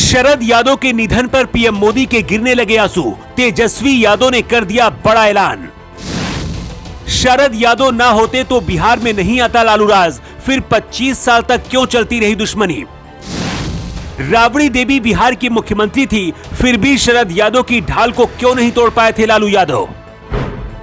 शरद यादव के निधन पर पीएम मोदी के गिरने लगे आंसू। तेजस्वी यादव ने कर दिया बड़ा ऐलान। शरद यादव ना होते तो बिहार में नहीं आता लालू राज, फिर 25 साल तक क्यों चलती रही दुश्मनी। राबड़ी देवी बिहार की मुख्यमंत्री थी, फिर भी शरद यादव की ढाल को क्यों नहीं तोड़ पाए थे लालू यादव।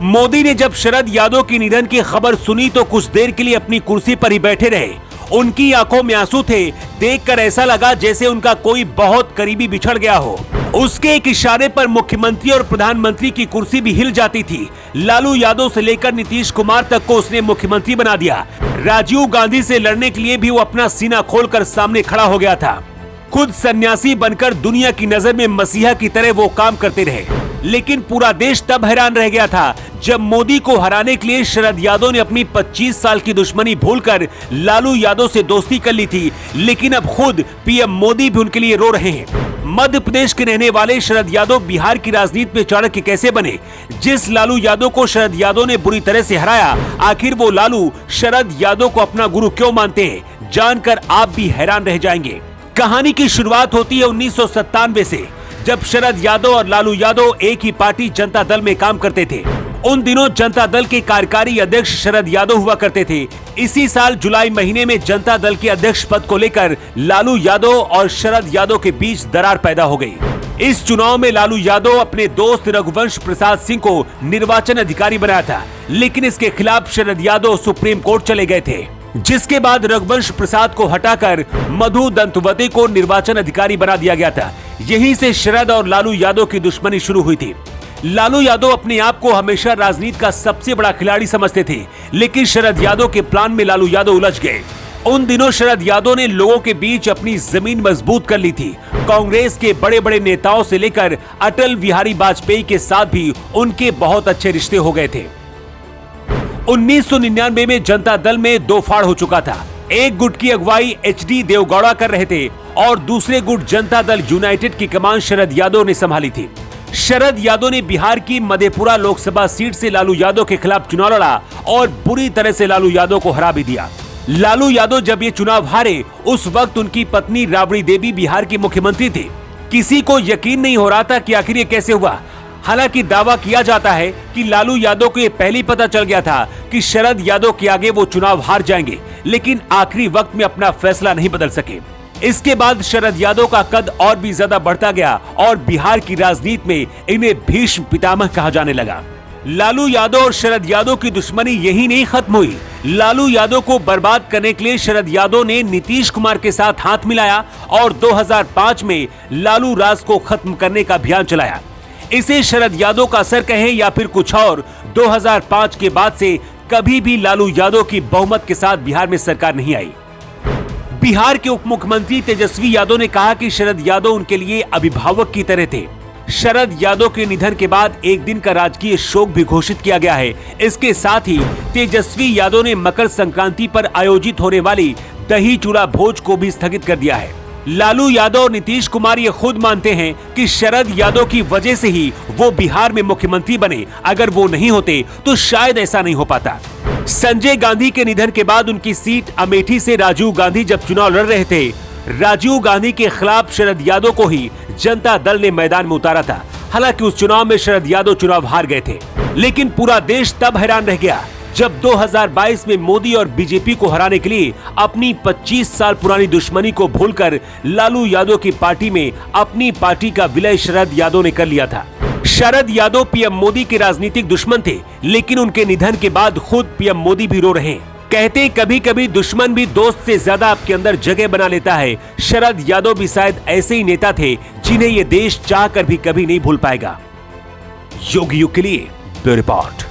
मोदी ने जब शरद यादव की निधन की खबर सुनी तो कुछ देर के लिए अपनी कुर्सी पर ही बैठे रहे। उनकी आंखों में आंसू थे। देखकर ऐसा लगा जैसे उनका कोई बहुत करीबी बिछड़ गया हो। उसके एक इशारे पर मुख्यमंत्री और प्रधानमंत्री की कुर्सी भी हिल जाती थी। लालू यादव से लेकर नीतीश कुमार तक को उसने मुख्यमंत्री बना दिया। राजीव गांधी से लड़ने के लिए भी वो अपना सीना खोलकर सामने खड़ा हो गया था। खुद सन्यासी बनकर दुनिया की नजर में मसीहा की तरह वो काम करते रहे। लेकिन पूरा देश तब हैरान रह गया था जब मोदी को हराने के लिए शरद यादव ने अपनी 25 साल की दुश्मनी भूलकर लालू यादव से दोस्ती कर ली थी। लेकिन अब खुद पीएम मोदी भी उनके लिए रो रहे हैं। मध्य प्रदेश के रहने वाले शरद यादव बिहार की राजनीति में चाणक्य कैसे बने। जिस लालू यादव को शरद यादव ने बुरी तरह से हराया, आखिर वो लालू शरद यादव को अपना गुरु क्यों मानते हैं, जानकर आप भी हैरान रह जाएंगे। कहानी की शुरुआत होती है 1997 से, जब शरद यादव और लालू यादव एक ही पार्टी जनता दल में काम करते थे। उन दिनों जनता दल के कार्यकारी अध्यक्ष शरद यादव हुआ करते थे। इसी साल जुलाई महीने में जनता दल के अध्यक्ष पद को लेकर लालू यादव और शरद यादव के बीच दरार पैदा हो गई। इस चुनाव में लालू यादव अपने दोस्त रघुवंश प्रसाद सिंह को निर्वाचन अधिकारी बनाया था, लेकिन इसके खिलाफ शरद यादव सुप्रीम कोर्ट चले गए थे, जिसके बाद रघुवंश प्रसाद को हटाकर मधु दंतवते को निर्वाचन अधिकारी बना दिया गया था। यहीं से शरद और लालू यादव की दुश्मनी शुरू हुई थी। लालू यादव अपने आप को हमेशा राजनीति का सबसे बड़ा खिलाड़ी समझते थे, लेकिन शरद यादव के प्लान में लालू यादव उलझ गए। उन दिनों शरद यादव ने लोगों के बीच अपनी जमीन मजबूत कर ली थी। कांग्रेस के बड़े बड़े नेताओं से लेकर अटल बिहारी वाजपेयी के साथ भी उनके बहुत अच्छे रिश्ते हो गए थे। 1999 में जनता दल में दो फाड़ हो चुका था। एक गुट की अगुवाई एचडी देवगौड़ा कर रहे थे और दूसरे गुट जनता दल यूनाइटेड की कमान शरद यादव ने संभाली थी। शरद यादव ने बिहार की मधेपुरा लोकसभा सीट से लालू यादव के खिलाफ चुनाव लड़ा और बुरी तरह से लालू यादव को हरा भी दिया। लालू यादव जब ये चुनाव हारे, उस वक्त उनकी पत्नी राबड़ी देवी बिहार की मुख्यमंत्री थी। किसी को यकीन नहीं हो रहा था कि आखिर ये कैसे हुआ। हालांकि दावा किया जाता है कि लालू यादव को ये पहले पता चल गया था कि शरद यादव के आगे वो चुनाव हार जाएंगे, लेकिन आखिरी वक्त में अपना फैसला नहीं बदल सके। इसके बाद शरद यादव का कद और भी ज्यादा बढ़ता गया और बिहार की राजनीति में इन्हें भीष्म पितामह कहा जाने लगा। लालू यादव और शरद यादव की दुश्मनी यही नहीं खत्म हुई। लालू यादव को बर्बाद करने के लिए शरद यादव ने नीतीश कुमार के साथ हाथ मिलाया और 2005 में लालू राज को खत्म करने का अभियान चलाया। इसे शरद यादव का असर कहें या फिर कुछ और, 2005 के बाद से कभी भी लालू यादव की बहुमत के साथ बिहार में सरकार नहीं आई। बिहार के उप मुख्यमंत्री तेजस्वी यादव ने कहा कि शरद यादव उनके लिए अभिभावक की तरह थे। शरद यादव के निधन के बाद एक दिन का राजकीय शोक भी घोषित किया गया है। इसके साथ ही तेजस्वी यादव ने मकर संक्रांति पर आयोजित होने वाली दही चूड़ा भोज को भी स्थगित कर दिया है। लालू यादव और नीतीश कुमार ये खुद मानते हैं कि शरद यादव की वजह से ही वो बिहार में मुख्यमंत्री बने। अगर वो नहीं होते तो शायद ऐसा नहीं हो पाता। संजय गांधी के निधन के बाद उनकी सीट अमेठी से राजीव गांधी जब चुनाव लड़ रहे थे, राजीव गांधी के खिलाफ शरद यादव को ही जनता दल ने मैदान में उतारा था। हालांकि उस चुनाव में शरद यादव चुनाव हार गए थे, लेकिन पूरा देश तब हैरान रह गया जब 2022 में मोदी और बीजेपी को हराने के लिए अपनी 25 साल पुरानी दुश्मनी को भूलकर लालू यादव की पार्टी में अपनी पार्टी का विलय शरद यादव ने कर लिया था। शरद यादव पीएम मोदी के राजनीतिक दुश्मन थे, लेकिन उनके निधन के बाद खुद पीएम मोदी भी रो रहे हैं। कहते हैं कभी कभी दुश्मन भी दोस्त से ज्यादा आपके अंदर जगह बना लेता है। शरद यादव भी शायद ऐसे ही नेता थे जिन्हें ये देश चाहकर भी कभी नहीं भूल पाएगा। योगी युग के लिए ब्यूरो रिपोर्ट।